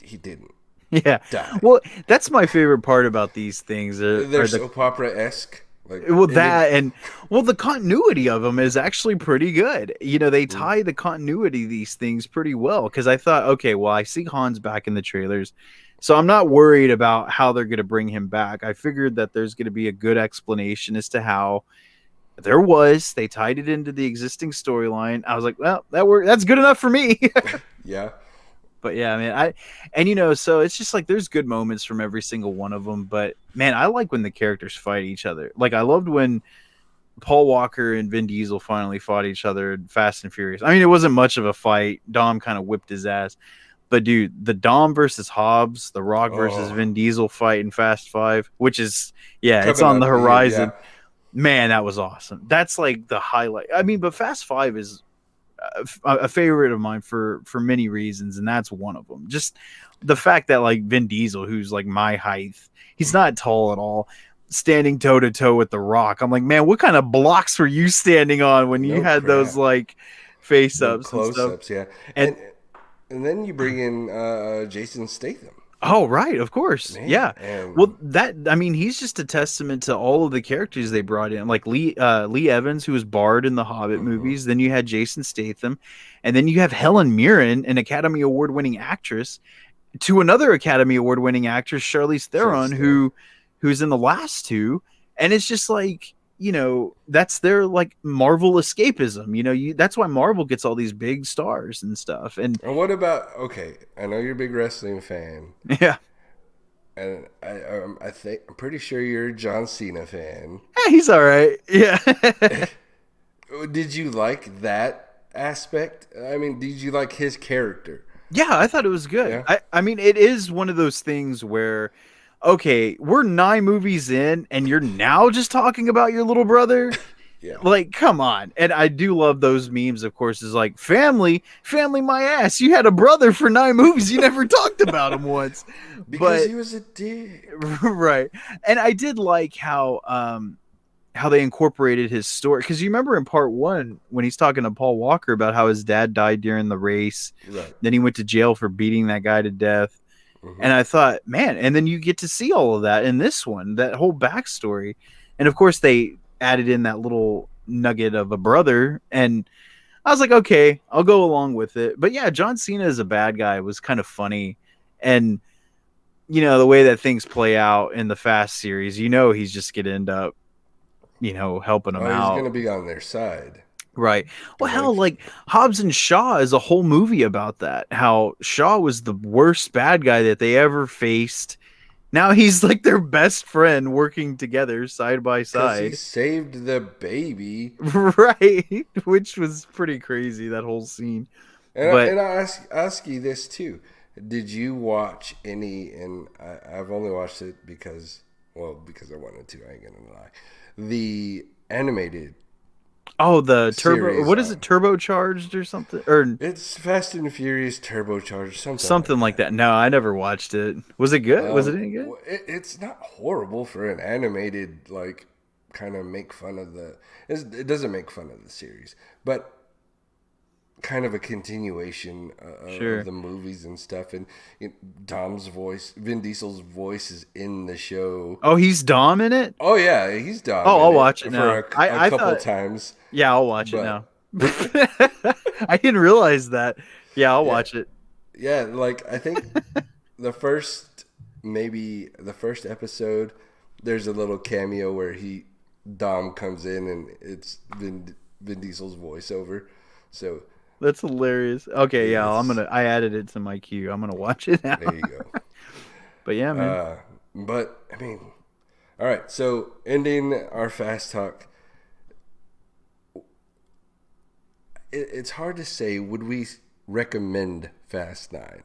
S1: he didn't
S2: Yeah.
S1: die.
S2: Well, that's my favorite part about these things
S1: They're
S2: are the
S1: soap opera esque. Like
S2: well
S1: and it,
S2: that and well the continuity of them is actually pretty good. You know, they
S1: mm,
S2: tie the continuity of these things pretty well because I thought, okay, well, I see Han's back in the trailers. So I'm not worried about how they're going to bring him back. I figured that there's going to be a good explanation as to how there was. They tied it into the existing storyline. I was like, well, that worked. That's good enough for me.
S1: yeah,
S2: But yeah, I mean, and you know, so it's just like there's good moments from every single one of them. But man, I like when the characters fight each other. Like I loved when Paul Walker and Vin Diesel finally fought each other in Fast and Furious. I mean, it wasn't much of a fight. Dom kind of whipped his ass. But dude, the Dom versus Hobbs, the Rock versus
S1: oh,
S2: Vin Diesel fight in Fast Five, which is yeah, it's
S1: coming
S2: on the
S1: up, yeah,
S2: horizon. Man, that was awesome. That's like the highlight. I mean, but Fast Five is a favorite of mine for many reasons, and that's one of them. Just the fact that like Vin Diesel, who's like my height, he's not tall at all, standing toe to toe with the Rock. I'm like, man, what kind of blocks were you standing on when you
S1: no
S2: had those
S1: crap,
S2: like face
S1: the
S2: ups and
S1: close
S2: stuff?
S1: ups, yeah,
S2: And
S1: and then you bring in Jason Statham,
S2: oh, right, of course.
S1: man,
S2: Yeah.
S1: and
S2: Well, that I mean, he's just a testament to all of the characters they brought in. Like Lee Evans, who was Bard in the Hobbit
S1: mhm,
S2: movies, then you had Jason Statham, and then you have Helen Mirren, an Academy Award winning actress, to another Academy Award winning actress, Charlize Theron,
S1: Charlize Theron.
S2: who's in the last two. And it's just like, you know, that's their like Marvel escapism. You know, that's why Marvel gets all these big stars and stuff. And
S1: And what about okay? I know you're a big wrestling fan,
S2: yeah,
S1: and I think I'm pretty sure you're a John Cena fan.
S2: he's all right. Yeah.
S1: Did you like that aspect? I mean, did you like his character?
S2: Yeah, I thought it was good.
S1: Yeah,
S2: I mean, it is one of those things where, okay, we're 9 movies in, and you're now just talking about your little brother.
S1: yeah.
S2: Like, come on. And I do love those memes, of course, is like, family, my ass. You had a brother for 9 movies. You never talked about him once.
S1: Because
S2: But,
S1: he was a dick.
S2: right. And I did like how they incorporated his story. Because you remember in part one, when he's talking to Paul Walker about how his dad died during the race,
S1: Right.
S2: then he went to jail for beating that guy to death.
S1: Hmm.
S2: And I thought, man, and then you get to see all of that in this one, that whole backstory. And of course, they added in that little nugget of a brother. And I was like, okay, I'll go along with it. But yeah, John Cena as a bad guy was kind of funny. And, you know, the way that things play out in the Fast series, you know, he's just going to end up, you know, helping him
S1: Oh, he's
S2: out.
S1: gonna be on their side
S2: Right. Well, hell, like
S1: eventually.
S2: Hobbs and Shaw is a whole movie about that. How Shaw was the worst bad guy that they ever faced. Now he's like their best friend working together side by
S1: Because he
S2: side.
S1: saved the baby.
S2: Right. Which was pretty crazy, that whole scene. But
S1: And I ask you this too. Did you watch any? And I've only watched it because, well, because I wanted to. I ain't gonna lie. The animated
S2: oh, the turbo,
S1: series
S2: what is it,
S1: on
S2: turbocharged or something? Or
S1: it's Fast and Furious Turbocharged, something like
S2: something like
S1: that.
S2: that. No, I never watched it. Was it good? Was it any good?
S1: It's not horrible for an animated like kind of make fun of it doesn't make fun of the series, but kind of a continuation of
S2: Sure.
S1: the movies and stuff. And Dom's voice, Vin Diesel's voice, is in the show.
S2: Oh, he's Dom in it?
S1: Oh yeah, he's Dom
S2: Oh,
S1: in
S2: I'll
S1: it
S2: watch it
S1: for
S2: now.
S1: a
S2: I
S1: couple
S2: thought
S1: times,
S2: yeah, I'll watch it
S1: but
S2: now. I didn't realize that. Yeah, I'll
S1: yeah,
S2: watch it.
S1: yeah. Like I think the first maybe the first episode, there's a little cameo where Dom comes in and it's Vin Diesel's voiceover. So
S2: That's hilarious. Okay, yeah,
S1: it's
S2: I added it to my queue. I'm gonna watch it now.
S1: there you go.
S2: But yeah, man.
S1: But I mean, all right. So ending our fast talk, it's hard to say. Would we recommend Fast Nine?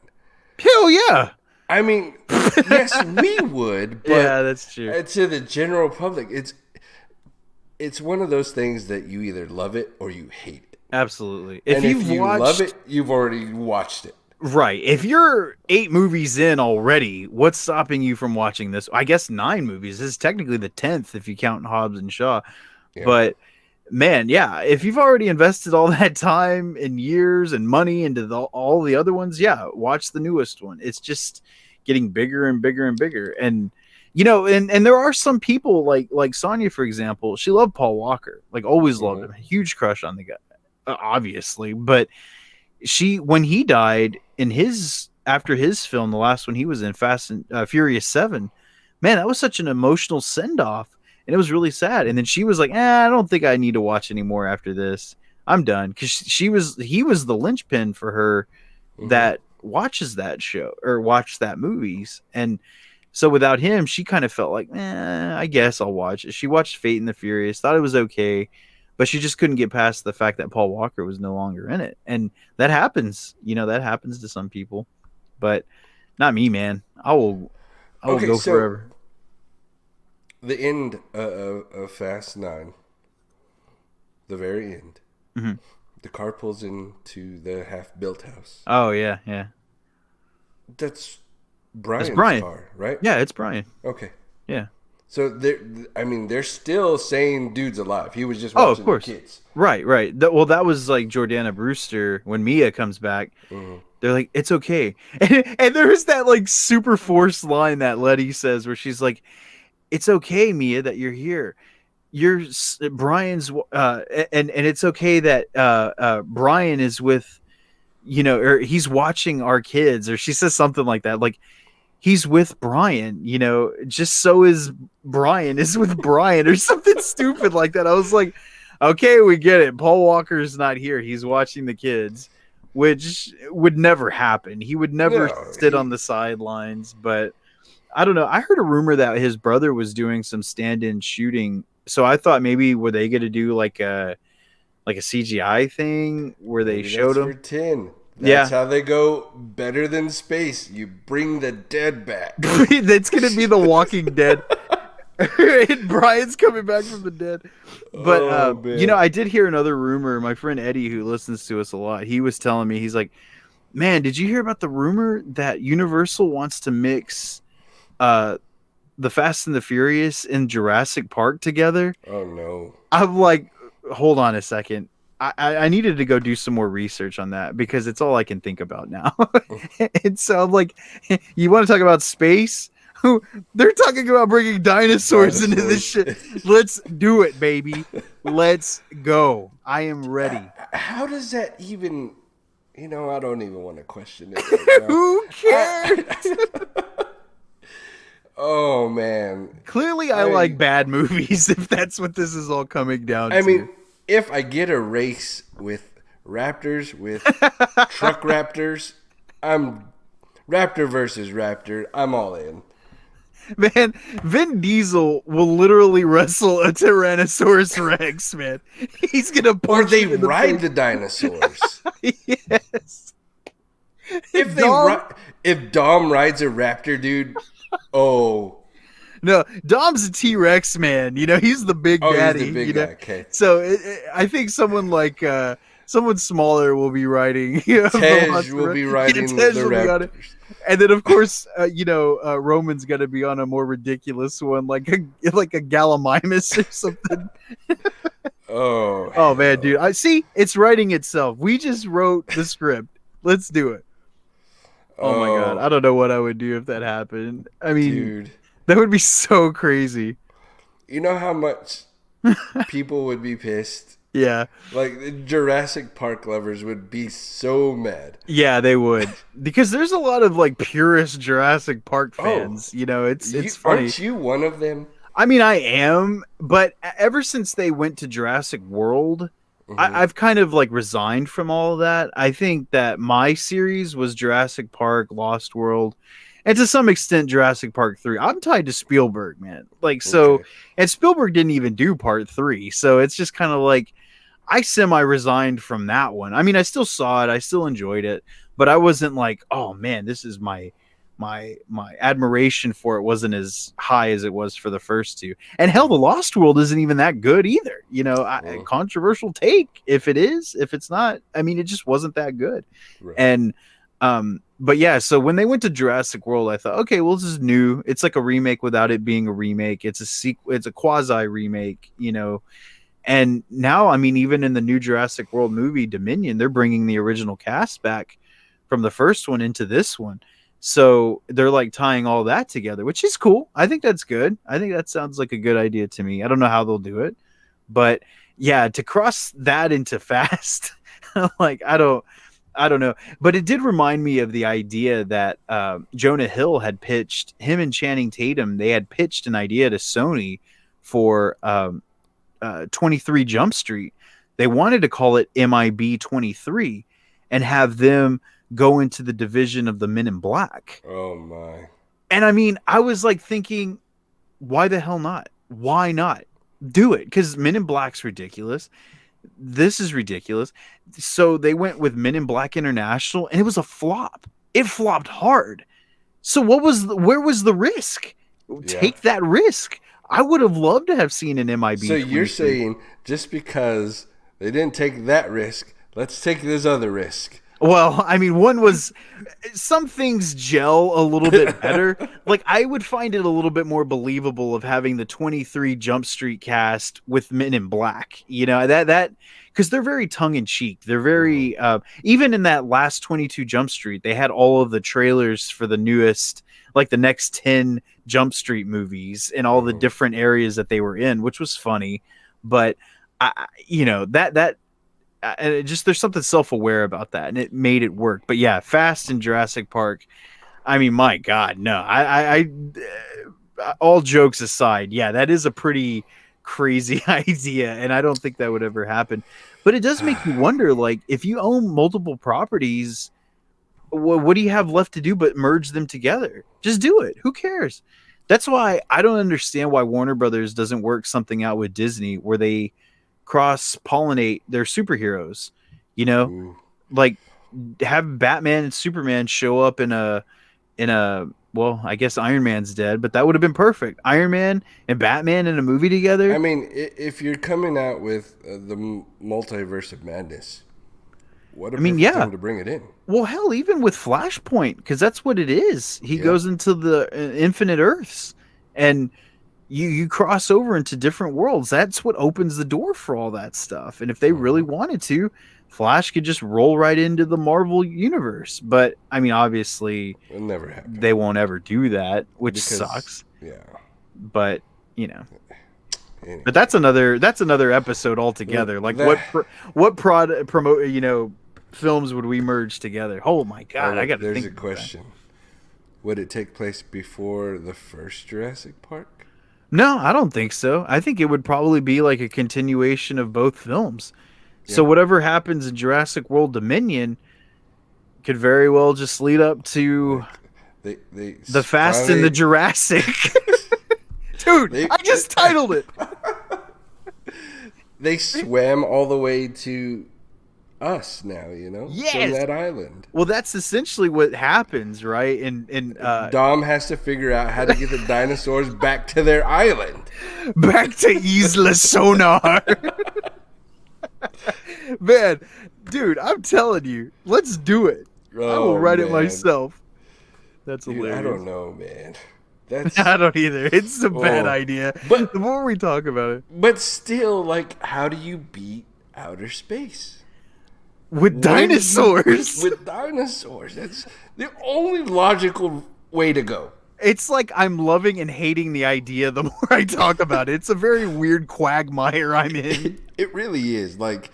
S2: Hell yeah.
S1: I mean, yes, we would,
S2: Yeah,
S1: but
S2: that's true.
S1: to the general public, it's one of those things that you either love it or you hate it.
S2: Absolutely. If
S1: And if
S2: you've
S1: you love
S2: watched
S1: it, you've already watched it.
S2: Right. If you're 8 movies in already, what's stopping you from watching this? I guess 9 movies. This is technically the 10th if you count Hobbs and Shaw.
S1: Yeah.
S2: But man, yeah, if you've already invested all that time and years and money into all the other ones, yeah, watch the newest one. It's just getting bigger and bigger and bigger. And and there are some people like Sonya, for example. She loved Paul Walker, like always loved him, huge crush on the guy, obviously. But when he died after his film, the last one he was in, Fast and Furious 7, man, that was such an emotional send off. And it was really sad. And then she was like, I don't think I need to watch anymore after this. I'm done. Because he was the linchpin for her that watches that show or watched that movies. And so without him, she kind of felt like, I guess I'll watch it. She watched Fate and the Furious, thought it was okay, but she just couldn't get past the fact that Paul Walker was no longer in it. And that happens. That happens to some people. But not me, man. I will go forever.
S1: The end of Fast 9, the very end, the car pulls into the half-built house.
S2: Oh, yeah, yeah.
S1: That's Brian's car, right?
S2: Yeah, it's Brian.
S1: Okay.
S2: Yeah.
S1: So, they're still saying dude's alive. He was just watching the kids.
S2: Right. Well, that was like Jordana Brewster when Mia comes back. They're like, it's okay. And there's that like super forced line that Letty says where she's like, it's okay, Mia, that you're here. You're Brian's, and it's okay that Brian is with, or he's watching our kids, or she says something like that, like he's with Brian, just so is Brian is with Brian, or something stupid like that. I was like, okay, we get it. Paul Walker's not here. He's watching the kids, which would never happen. He would never sit on the sidelines, but. I don't know. I heard a rumor that his brother was doing some stand-in shooting. So I thought maybe were they going to do like a CGI thing where they showed him?
S1: For 10. That's how they go better than space. You bring the dead back.
S2: That's going to be The Walking Dead. And Brian's coming back from the dead. But I did hear another rumor. My friend Eddie, who listens to us a lot, he was telling me, he's like, "Man, did you hear about the rumor that Universal wants to mix the Fast and the Furious in Jurassic Park together?"
S1: Oh no.
S2: I'm like, hold on a second. I needed to go do some more research on that because it's all I can think about now. And so I'm like, you want to talk about space? They're talking about bringing dinosaurs into this shit. Let's do it, baby. Let's go. I am ready.
S1: How does that even, I don't even want to question it right now.
S2: Who cares?
S1: Oh, man.
S2: Clearly, I like bad movies if that's what this is all coming down to.
S1: I mean, if I get a race with raptors, with truck raptors, I'm Raptor versus Raptor. I'm all in.
S2: Man, Vin Diesel will literally wrestle a Tyrannosaurus Rex, man. He's going to punch
S1: Or they ride the dinosaurs.
S2: Yes.
S1: If Dom rides a raptor, dude... Oh
S2: no! Dom's a T-Rex man. He's the big daddy.
S1: He's the big guy. Okay.
S2: So I think someone like someone smaller will be riding.
S1: Tej will be riding the Raptors.
S2: And then of course, Roman's gonna be on a more ridiculous one, like a Gallimimus or something. Oh man, dude! I see it's writing itself. We just wrote the script. Let's do it. Oh my god, I don't know what I would do if that happened. I mean, dude, that would be so crazy.
S1: You know how much people would be pissed?
S2: Yeah.
S1: Like, the Jurassic Park lovers would be so mad.
S2: Yeah, they would. Because there's a lot of, like, purist Jurassic Park fans. It's funny.
S1: Aren't you one of them?
S2: I mean, I am. But ever since they went to Jurassic World... I've kind of like resigned from all of that. I think that my series was Jurassic Park, Lost World, and to some extent Jurassic Park 3. I'm tied to Spielberg, man. And Spielberg didn't even do part 3. So it's just kind of like I semi-resigned from that one. I mean, I still saw it. I still enjoyed it. But I wasn't like, oh man, this is my admiration for it wasn't as high as it was for the first two. And hell, The Lost World isn't even that good either. Controversial take. If it's not, I mean, it just wasn't that good. Right. And But yeah, so when they went to Jurassic World, I thought, okay, well, this is new. It's like a remake without it being a remake. It's a sequel. It's a quasi remake, you know. And now, I mean, even in the new Jurassic World movie, Dominion, they're bringing the original cast back from the first one into this one. So they're like tying all that together, which is cool. I think that's good. I think that sounds like a good idea to me. I don't know how they'll do it, but yeah, to cross that into Fast, like I don't know, but it did remind me of the idea that Jonah Hill had pitched him and Channing Tatum. They had pitched an idea to Sony for 23 Jump Street. They wanted to call it MIB 23 and have them go into the division of the Men in Black.
S1: Oh my!
S2: And I mean, I was like thinking, why the hell not? Why not do it? Because Men in Black's ridiculous. This is ridiculous. So they went with Men in Black International, and it was a flop. It flopped hard. So where was the risk? Yeah. Take that risk. I would have loved to have seen an MIB.
S1: So you're saying just because they didn't take that risk, let's take this other risk.
S2: Well, I mean, one was some things gel a little bit better. Like, I would find it a little bit more believable of having the 23 Jump Street cast with Men in Black. You know, that because they're very tongue in cheek. They're very even in that last 22 Jump Street, they had all of the trailers for the newest, like the next 10 Jump Street movies and all the different areas that they were in, which was funny. But you know, that just there's something self-aware about that, and it made it work. But yeah, Fast and Jurassic Park, I mean, my God, no. I all jokes aside, yeah, that is a pretty crazy idea, and I don't think that would ever happen. But it does make you wonder, like, if you own multiple properties, what do you have left to do but merge them together? Just do it. Who cares? That's why I don't understand why Warner Brothers doesn't work something out with Disney where they cross-pollinate their superheroes, you know. Ooh. Like have Batman and Superman show up in a well, I guess Iron Man's dead, but that would have been perfect. Iron Man and Batman in a movie together.
S1: I mean, if you're coming out with the multiverse of madness, what a perfect time to bring it in.
S2: Well, hell, even with Flashpoint, because that's what it is. He goes into the infinite Earths, and you cross over into different worlds. That's what opens the door for all that stuff. And if they really wanted to, Flash could just roll right into the Marvel universe. But I mean, obviously,
S1: it'll never happen.
S2: They won't ever do that, which sucks.
S1: Yeah.
S2: But you know, anyway. But that's another episode altogether. Like what promote you know films would we merge together? Oh my God, I got to think.
S1: There's a question. Would it take place before the first Jurassic Park?
S2: No, I don't think so. I think it would probably be like a continuation of both films. Yeah. So whatever happens in Jurassic World Dominion could very well just lead up to the Fast and the Jurassic. Dude, I just titled it.
S1: They swam all the way to us now, you know, from that island.
S2: Well, that's essentially what happens, right? And
S1: Dom has to figure out how to get the dinosaurs back to their island,
S2: back to Isla Sonar. Man, dude, I'm telling you, let's do it. I will write it myself. That's hilarious.
S1: I don't know, man.
S2: I don't either. It's a bad idea. But the more we talk about it,
S1: but still, like, how do you beat outer space?
S2: With dinosaurs.
S1: With dinosaurs. That's the only logical way to go.
S2: It's like I'm loving and hating the idea the more I talk about it. It's a very weird quagmire I'm in.
S1: It really is. Like,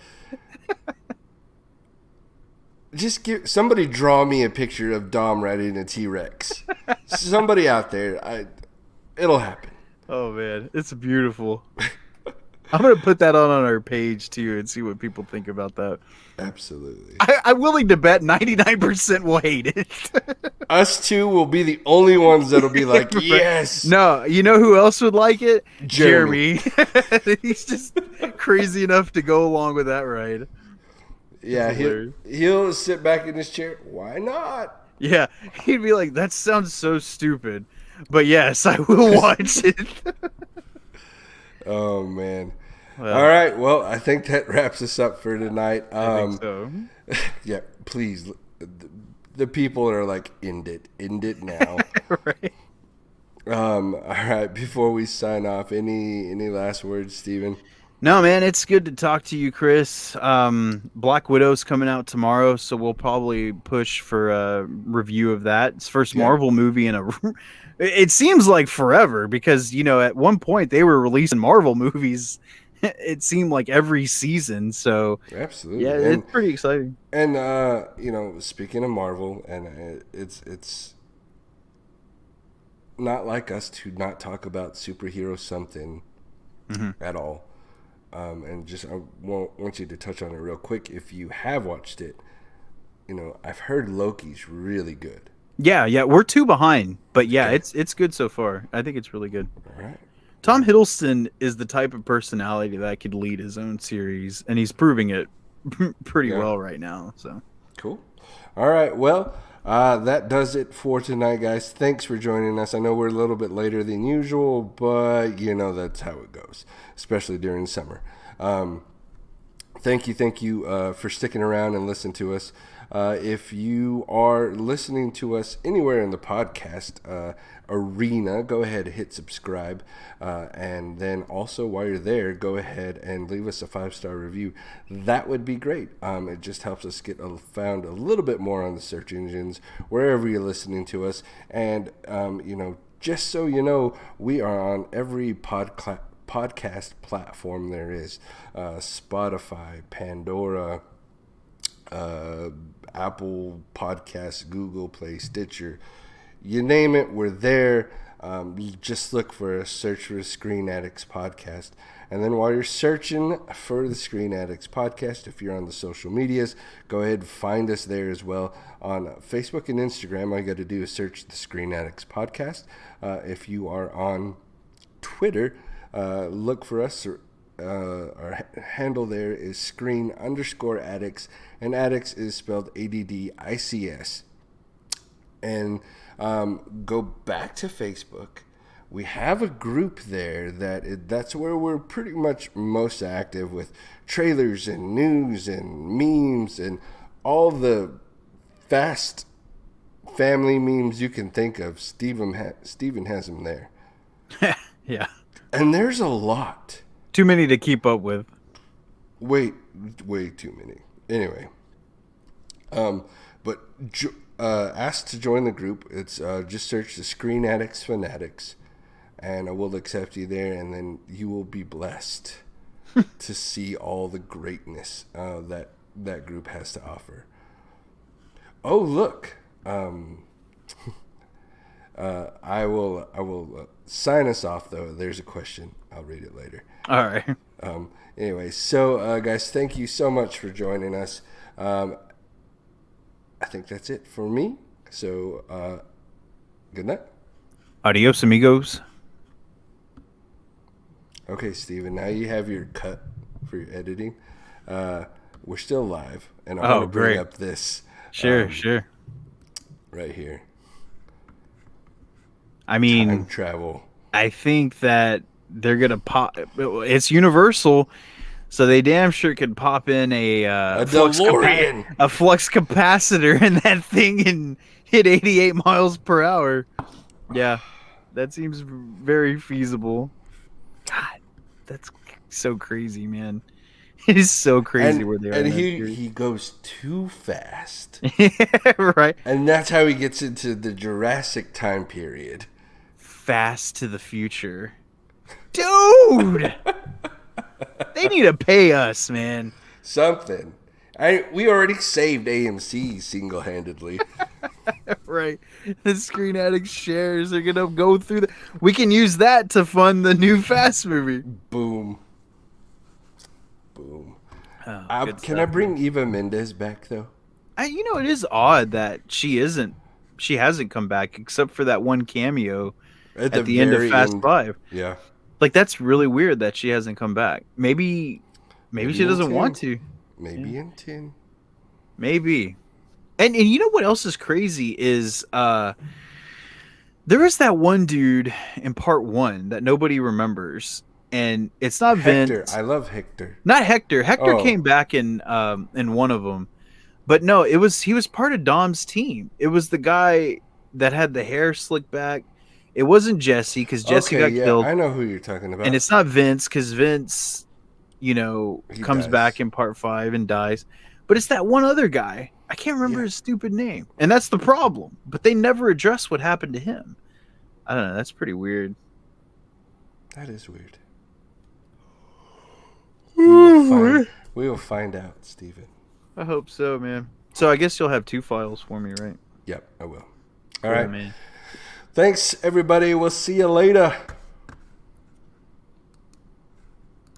S1: just somebody draw me a picture of Dom riding a T-Rex. Somebody out there. It'll happen.
S2: Oh, man. It's beautiful. I'm going to put that on our page, too, and see what people think about that.
S1: Absolutely.
S2: I'm willing to bet 99% will hate it.
S1: Us two will be the only ones that'll be like, yes.
S2: No, you know who else would like it? Jeremy. He's just crazy enough to go along with that ride.
S1: Yeah, he'll sit back in his chair. Why not?
S2: Yeah, he'd be like, that sounds so stupid. But yes, I will watch it.
S1: Oh, man. Well, all right. Well, I think that wraps us up for tonight.
S2: I think so.
S1: Yeah, please the people are like, end it now.
S2: Right.
S1: All right. Before we sign off, any last words, Steven?
S2: No, man, it's good to talk to you, Chris. Black Widow's coming out tomorrow, so we'll probably push for a review of that. It's first
S1: Yeah.
S2: Marvel movie in a. It seems like forever because at one point they were releasing Marvel movies. It seemed like every season, so
S1: Absolutely.
S2: yeah, it's pretty exciting.
S1: And speaking of Marvel, and it's not like us to not talk about superhero something at all. And just I want you to touch on it real quick. If you have watched it, I've heard Loki's really good.
S2: Yeah, we're 2 behind, but yeah, it's good so far. I think it's really good.
S1: All right.
S2: Tom Hiddleston is the type of personality that could lead his own series, and he's proving it pretty well right now. So
S1: cool. All right. Well, that does it for tonight, guys. Thanks for joining us. I know we're a little bit later than usual, but that's how it goes, especially during summer. Thank you for sticking around and listening to us. If you are listening to us anywhere in the podcast arena, go ahead and hit subscribe. And then also while you're there, go ahead and leave us a 5-star review. That would be great. It just helps us get found a little bit more on the search engines, wherever you're listening to us. And, just so you know, we are on every podcast platform there is. Spotify, Pandora, Apple Podcasts, Google Play, Stitcher, you name it, we're there. You just look for a search for Screen Addicts Podcast. And then while you're searching for the Screen Addicts Podcast, if you're on the social medias, go ahead and find us there as well. On Facebook and Instagram, all you got to do is search the Screen Addicts Podcast. If you are on Twitter, look for us. Our handle there is screen_addicts, and addicts is spelled ADDICS. And go back to Facebook. We have a group there that's where we're pretty much most active with trailers and news and memes and all the fast family memes you can think of. Steven has them there.
S2: yeah,
S1: and there's a lot.
S2: Too many to keep up with.
S1: Way too many. Anyway, but ask to join the group. It's just search the Screen Addicts Fanatics, and I will accept you there, and then you will be blessed to see all the greatness that group has to offer. Oh, look. I will sign us off, though. There's a question. I'll read it later.
S2: All right.
S1: Anyway, so guys, thank you so much for joining us. I think that's it for me. So good night.
S2: Adios, amigos.
S1: Okay, Steven, now you have your cut for your editing. We're still live, and I want to bring up this.
S2: Sure.
S1: Right here.
S2: I mean,
S1: time travel.
S2: I think that they're gonna pop. It's Universal, so they damn sure could pop in a flux capacitor in that thing and hit 88 miles per hour. Yeah, that seems very feasible. God, that's so crazy, man. It is so crazy where they are.
S1: And he goes too fast.
S2: Right.
S1: And that's how he gets into the Jurassic time period.
S2: Fast to the future. Dude! They need to pay us, man.
S1: Something. We already saved AMC single-handedly.
S2: Right. The Screen Addicts shares are going to go through we can use that to fund the new Fast movie.
S1: Boom.
S2: Oh,
S1: can I bring Eva Mendes back, though?
S2: It is odd that she hasn't come back except for that one cameo at the end of Fast 5.
S1: Yeah.
S2: Like, that's really weird that she hasn't come back. Maybe she doesn't want to.
S1: Maybe in 10.
S2: Maybe. And you know what else is crazy is there is that one dude in part 1 that nobody remembers. And it's not
S1: Hector.
S2: Vince.
S1: I love Hector.
S2: Not Hector. Hector came back in one of them. But no, he was part of Dom's team. It was the guy that had the hair slicked back. It wasn't Jesse because Jesse got killed.
S1: I know who you're talking about.
S2: And it's not Vince because Vince, he comes back in part 5 and dies. But it's that one other guy. I can't remember his stupid name. And that's the problem. But they never address what happened to him. I don't know. That's pretty weird.
S1: That is weird. We will find out, Steven.
S2: I hope so, man. So I guess you'll have 2 files for me, right?
S1: Yep, I will. All right. Man. Thanks, everybody. We'll see you later.